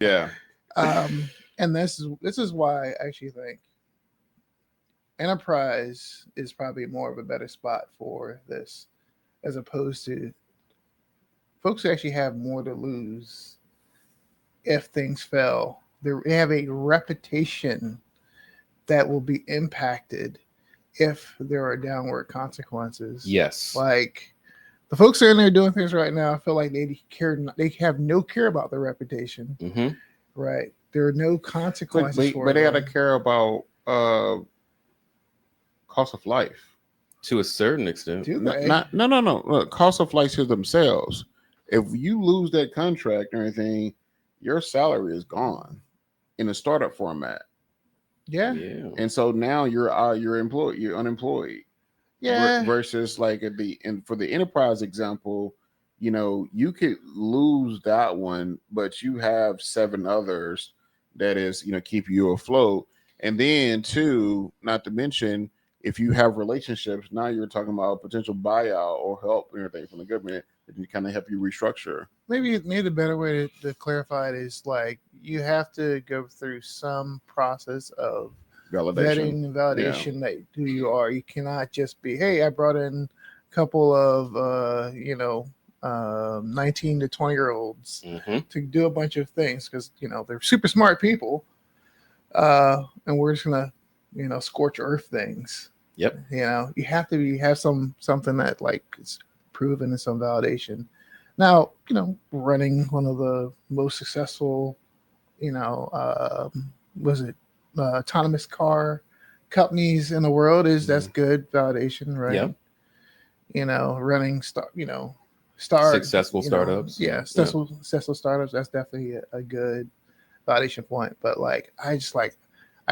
Yeah. And this is why I actually think enterprise is probably more of a better spot for this, as opposed to folks who actually have more to lose if things fail. They have a reputation that will be impacted if there are downward consequences. Yes. Like the folks that are in there doing things right now, I feel like they have no care about their reputation. Mm-hmm. Right. There are no consequences for But they them. got to care about cost of life. To a certain extent. Do Not, they? no. Look, cost of life to themselves. If you lose that contract or anything, your salary is gone in a startup format, Yeah. Yeah. and so now you're unemployed. Yeah. Versus like and for the enterprise example, you could lose that one, but you have seven others that is keep you afloat. And then two, not to mention, if you have relationships, now you're talking about potential buyout or help and everything from the government that can kind of help you restructure. Maybe the better way to clarify it is like you have to go through some process of Validation. vetting and Yeah. validation that who you are. You cannot just be, hey, I brought in a couple of 19 to 20-year olds Mm-hmm. to do a bunch of things because they're super smart people, and we're just gonna scorch earth things. Yep. You have to have something that like is proven and some validation. Now, running one of the most successful, was it autonomous car companies in the world that's good validation, right? Yeah. Running Successful startups. Yeah, successful startups. That's definitely a good validation point. But like, I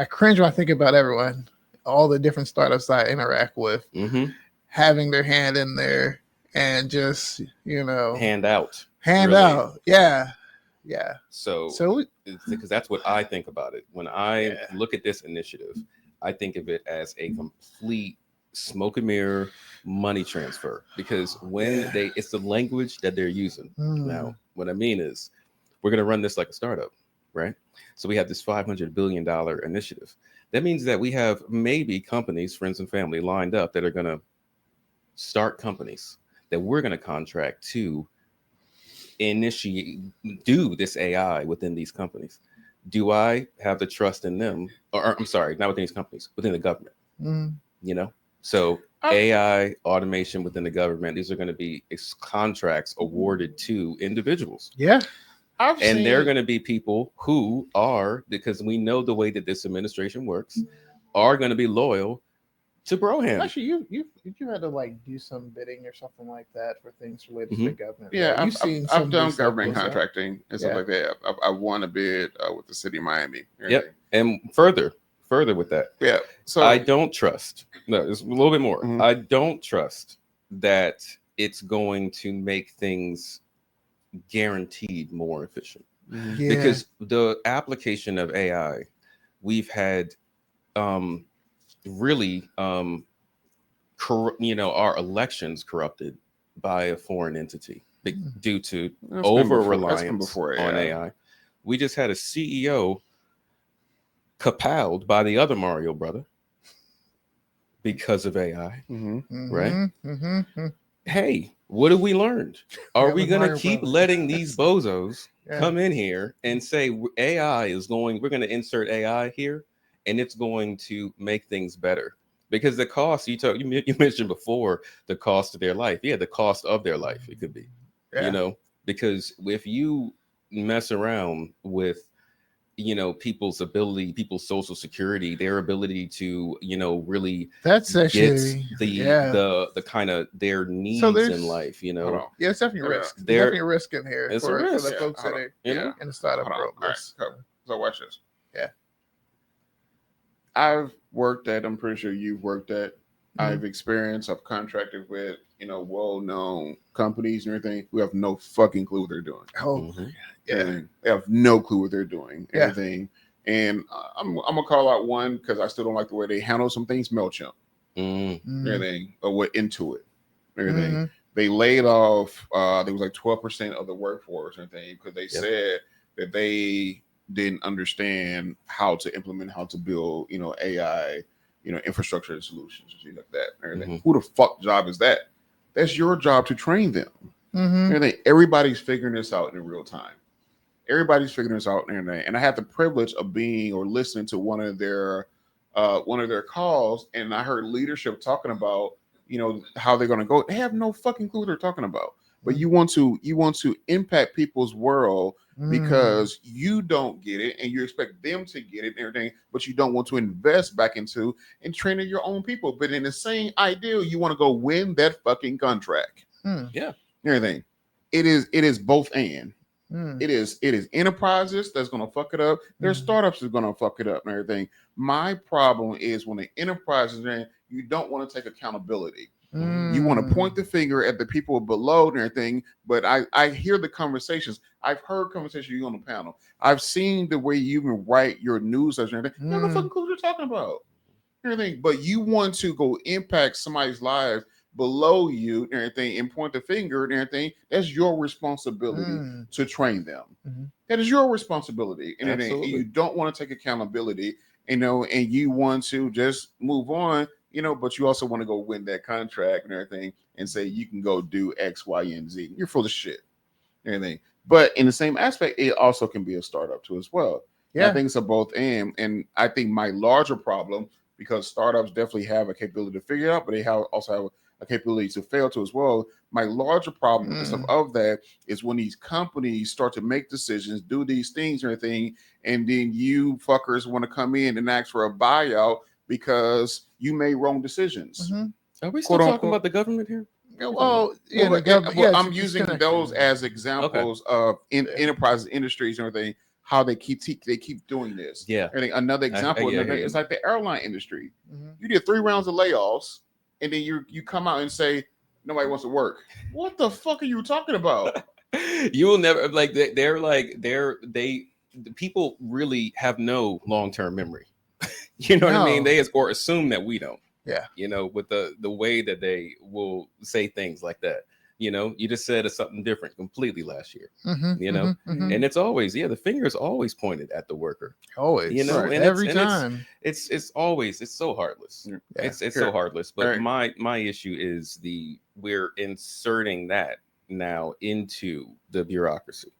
cringe when I think about everyone, all the different startups I interact with, Mm-hmm. having their hand in there and just Hand out. hand really. out. Yeah. So So because that's what I think about it. When I Yeah. look at this initiative, I think of it as a complete smoke and mirror money transfer because when Yeah. it's the language that they're using. Mm. Now, what I mean is we're going to run this like a startup, right? So we have this $500 billion initiative. That means that we have maybe companies, friends and family lined up that are going to start companies that we're going to contract to initiate do this AI within these companies. Do I have the trust in them? Or I'm sorry, not within these companies, within the government. Mm. So I- AI automation within the government. These are going to be contracts awarded to individuals, Yeah. and they're going to be people who are, because we know the way that this administration works, are going to be loyal to Broham. Actually, you had to like do some bidding or something like that for things related to the government. Yeah, right? I've done stuff government goes up. contracting and stuff Yeah. like that. I won a bid with the city of Miami. Yep. And further with that, Yeah. So I don't trust. No, it's a little bit more. Mhm. I don't trust that it's going to make things guaranteed more efficient Mhm. Yeah. because the application of AI, we've had really our elections corrupted by a foreign entity due to That's been over before reliance AI. on AI. We just had a CEO capaled by the other Mario brother because of AI, Mhm. right? Mm-hmm. Hey, what have we learned? Are Yeah, we the going to Mario keep Brothers. letting these bozos Yeah. come in here and say AI is going, we're going to insert AI here and it's going to make things better? Because the cost, you mentioned before, the cost of their life. Yeah, the cost of their life, it could be, Yeah. because if you mess around with people's ability, people's social security, their ability to really That's get actually the kind of their needs there's- in life. Hold on. Yeah, it's definitely a risk. There's There- definitely a risk in here it's a for the risk. folks that hold on. are You know? in the startup Hold on. world. All right. So watch this. Yeah. I've worked at. I'm pretty sure you've worked at. Mhm. I've experienced. I've contracted with well-known companies and everything who have no fucking clue what they're doing. Oh, Mhm. yeah. Everything. They have no clue what they're doing. Yeah. Everything. And I'm gonna call out one because I still don't like the way they handle some things. Mailchimp. Mm. Everything. Or what into it. Everything. Mhm. They laid off. There was like 12% of the workforce and everything because they Yep. said that they didn't understand how to implement, how to build, AI, infrastructure and solutions and shit like that. And everything. Who the fuck job is that? That's your job to train them. Everything. Everybody's figuring this out in real time. Everybody's figuring this out and everything. And I had the privilege of being or listening to one of their calls, and I heard leadership talking about how they're going to go. They have no fucking clue what they're talking about. But you want to impact people's world because you don't get it and you expect them to get it and everything, but you don't want to invest back into and training your own people. But in the same ideal, you want to go win that fucking contract. Yeah. Everything. It is both and. It is enterprises that's gonna fuck it up. There's startups that's gonna fuck it up and everything. My problem is when the enterprise is in, you don't want to take accountability. You want to point the finger at the people below and everything. But I hear the conversations. I've heard conversations you on the panel. I've seen the way you even write your news and everything. You don't know fucking clue what you're talking about. Everything, but you want to go impact somebody's life below you and everything and point the finger and everything. That's your responsibility to train them. That is your responsibility. And you don't want to take accountability, and you want to just move on, but you also want to go win that contract and everything and say you can go do X, Y, and Z. You're full of shit. Everything. But in the same aspect, it also can be a startup too as well. Yeah. And I think it's a both and I think my larger problem, because startups definitely have a capability to figure it out, but they also have a capability to fail to as well. My larger problem with some of that is when these companies start to make decisions, do these things and everything, and then you fuckers want to come in and ask for a buyout because you made wrong decisions. Are we still talking about the government here? I'm using those as examples of enterprises, industries, and everything. How they keep doing this. Yeah. Another example, it's like the airline industry. You did 3 rounds of layoffs, and then you come out and say nobody wants to work. What the fuck are you talking about? You will never people really have no long-term memory. You know what I mean? They assume that we don't. Yeah. With the way that they will say things like that. You just said something different completely last year. And it's always, the finger is always pointed at the worker. Always, and every time. It's so heartless. Yeah. It's so heartless. But my issue is we're inserting that now into the bureaucracy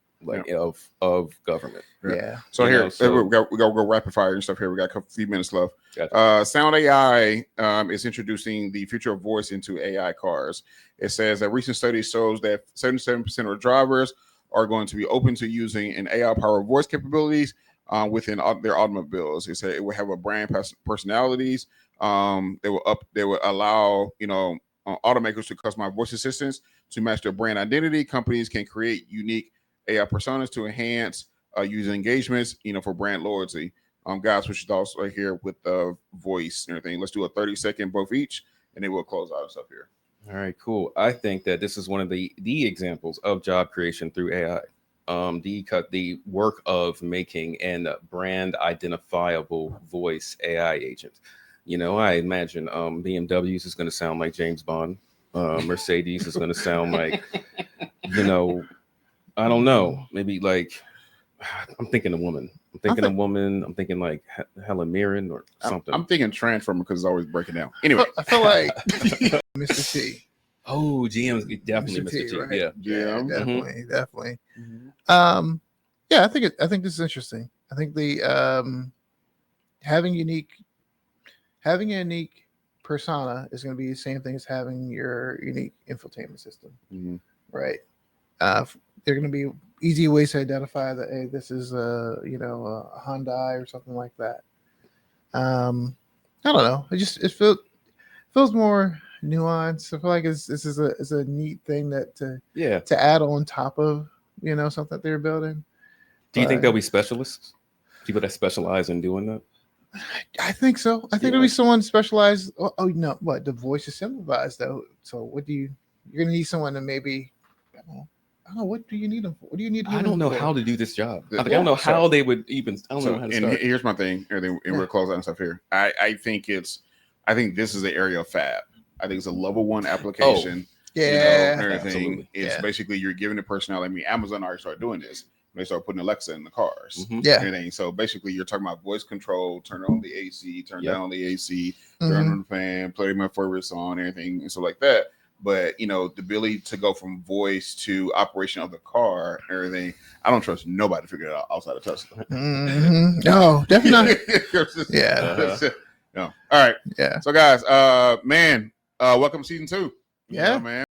of government. Yeah. So we got to go rapid fire and stuff here. We got a few minutes left. Gotcha. Sound AI is introducing the future of voice into AI cars. It says that recent study shows that 77% of drivers are going to be open to using an AI-powered voice capabilities within their automobiles. It said it will have a brand personalities. They will allow automakers to customize voice assistants to match their brand identity. Companies can create unique AI personas to enhance user engagements, for brand loyalty. Guys, what your thoughts right here with the voice and everything? Let's do a 30-second both each, and then we'll close out stuff here. All right, cool. I think that this is one of the examples of job creation through AI. The work of making an brand identifiable voice AI agent. I imagine BMWs is going to sound like James Bond. Mercedes is going to sound like, I don't know, maybe like, I'm thinking a woman. I'm thinking like Helen Mirren or something. I'm thinking Transformer because it's always breaking down. Anyway, I feel like Mr. T. Oh, GM's definitely Mr. T. Right? Yeah, definitely. I think this is interesting. I think the having a unique persona is going to be the same thing as having your unique infotainment system, right? They're going to be easy ways to identify that, hey, this is a Hyundai or something like that. I don't know. It feels more nuanced. I feel like this is a neat thing to add on top of something that they're building. Do you think there'll be specialists, people that specialize in doing that? I think so. I think there'll be someone specialized. What the voice is simplified though. So you're gonna need someone to maybe. I don't know. What do you need them for? What do you need? I don't know how to do this job. I don't know how they would even. I don't know how to start. And here's my thing. And we'll close out and stuff here. I think this is the area of fab. I think it's a level 1 application. Yeah, everything. Absolutely. It's basically you're giving the personality. I mean, Amazon already started doing this. They start putting Alexa in the cars. Mhm. Yeah. Everything. So basically, you're talking about voice control, turn on the AC, turn Yep. down the AC, Mhm. turn on the fan, play my favorite song, everything, and so like that. But the ability to go from voice to operation of the car, and everything. I don't trust nobody to figure it out outside of Tesla. Mhm. No, definitely not. Yeah. Uh-huh. No. All right. Yeah. So guys, man, welcome to season 2. Yeah. Man.